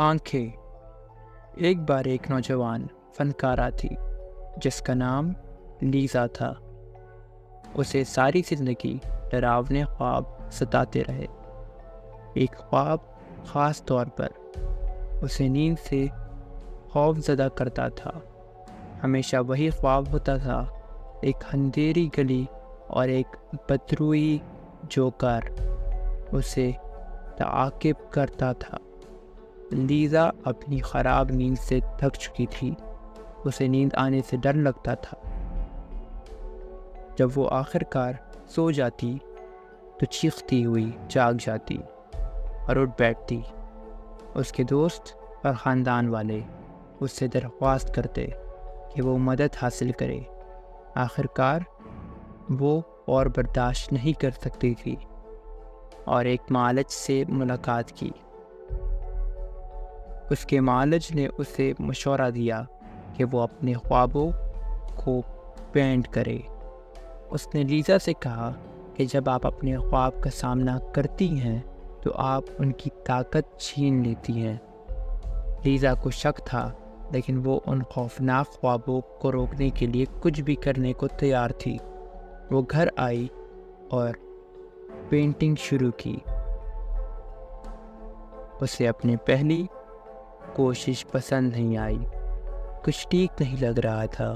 آنکھیں۔ ایک بار ایک نوجوان فنکارہ تھی جس کا نام لیزا تھا۔ اسے ساری زندگی ڈراونے خواب ستاتے رہے۔ ایک خواب خاص طور پر اسے نیند سے خوف زدہ کرتا تھا۔ ہمیشہ وہی خواب ہوتا تھا، ایک اندھیری گلی اور ایک بدروئی جوکر اسے تعاقب کرتا تھا۔ لیزا اپنی خراب نیند سے تھک چکی تھی۔ اسے نیند آنے سے ڈر لگتا تھا۔ جب وہ آخر کار سو جاتی تو چیختی ہوئی جاگ جاتی اور اٹھ بیٹھتی۔ اس کے دوست اور خاندان والے اس سے درخواست کرتے کہ وہ مدد حاصل کرے۔ آخر کار وہ اور برداشت نہیں کر سکتی تھی اور ایک معالج سے ملاقات کی۔ اس کے معالج نے اسے مشورہ دیا کہ وہ اپنے خوابوں کو پینٹ کرے۔ اس نے لیزا سے کہا کہ جب آپ اپنے خواب کا سامنا کرتی ہیں تو آپ ان کی طاقت چھین لیتی ہیں۔ لیزا کو شک تھا، لیکن وہ ان خوفناک خوابوں کو روکنے کے لیے کچھ بھی کرنے کو تیار تھی۔ وہ گھر آئی اور پینٹنگ شروع کی۔ اسے اپنی پہلی کوشش پسند نہیں آئی، کچھ ٹھیک نہیں لگ رہا تھا،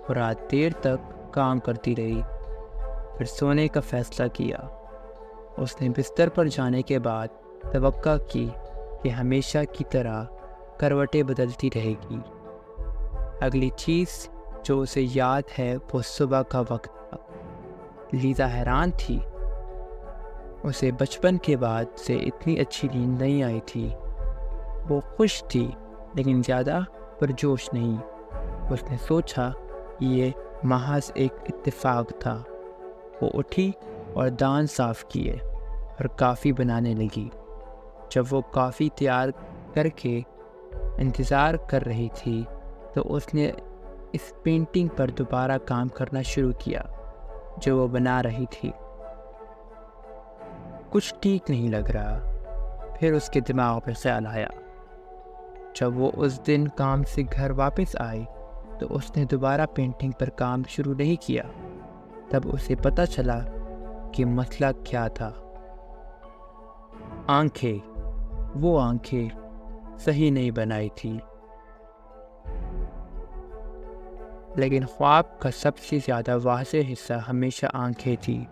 اور رات دیر تک کام کرتی رہی۔ پھر سونے کا فیصلہ کیا۔ اس نے بستر پر جانے کے بعد توقع کی کہ ہمیشہ کی طرح کروٹیں بدلتی رہے گی۔ اگلی چیز جو اسے یاد ہے وہ صبح کا وقت تھا۔ لیزا حیران تھی، اسے بچپن کے بعد سے اتنی اچھی نیند نہیں آئی تھی۔ وہ خوش تھی لیکن زیادہ پرجوش نہیں۔ اس نے سوچا کہ یہ محض ایک اتفاق تھا۔ وہ اٹھی اور دان صاف کیے اور کافی بنانے لگی۔ جب وہ کافی تیار کر کے انتظار کر رہی تھی تو اس نے اس پینٹنگ پر دوبارہ کام کرنا شروع کیا جو وہ بنا رہی تھی۔ کچھ ٹھیک نہیں لگ رہا۔ پھر اس کے دماغ میں خیال آیا۔ جب وہ اس دن کام سے گھر واپس آئی تو اس نے دوبارہ پینٹنگ پر کام شروع نہیں کیا۔ تب اسے پتہ چلا کہ مسئلہ کیا تھا۔ آنکھیں، وہ آنکھیں صحیح نہیں بنائی تھی، لیکن خواب کا سب سے زیادہ واضح حصہ ہمیشہ آنکھیں تھی۔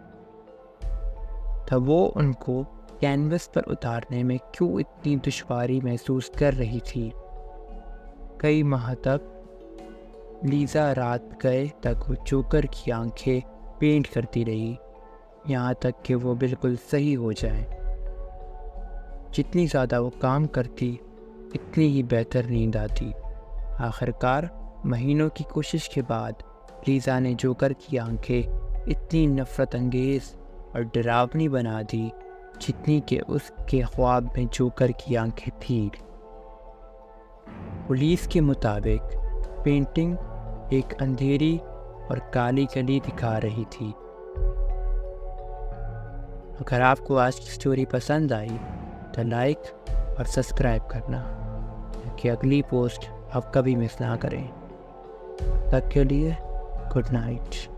تب وہ ان کو کینوس پر اتارنے میں کیوں اتنی دشواری محسوس کر رہی تھی۔ کئی ماہ تک لیزا رات گئے تک وہ جوکر کی آنکھیں پینٹ کرتی رہی، یہاں تک کہ وہ بالکل صحیح ہو جائیں۔ جتنی زیادہ وہ کام کرتی اتنی ہی بہتر نیند آتی۔ آخر کار مہینوں کی کوشش کے بعد لیزا نے جوکر کی آنکھیں اتنی نفرت انگیز اور ڈراونی بنا دی جتنی کہ اس کے خواب میں جوکر کی آنکھیں تھیں۔ پولیس کے مطابق پینٹنگ ایک اندھیری اور کالی گلی دکھا رہی تھی۔ اگر آپ کو آج کی سٹوری پسند آئی تو لائک اور سبسکرائب کرنا تاکہ اگلی پوسٹ آپ کبھی مس نہ کریں۔ تب تک کے لیے گڈ نائٹ۔